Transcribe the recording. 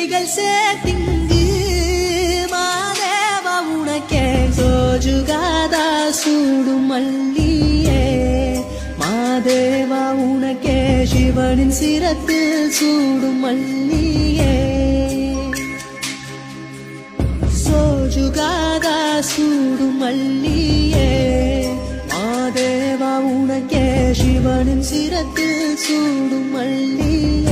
இலைகள் சேர்த்திங்கு மாதேவா உனக்கே சோஜுகாதா சூடும் மல்லியே மாதேவா உனக்கே சிவனின் சிரத்தில் சூடும் மல்லியே சோஜுகாதா சூடும் மல்லியே மாதேவா உனக்கே சிவனின் சிரத்தில் சூடும் மல்லியே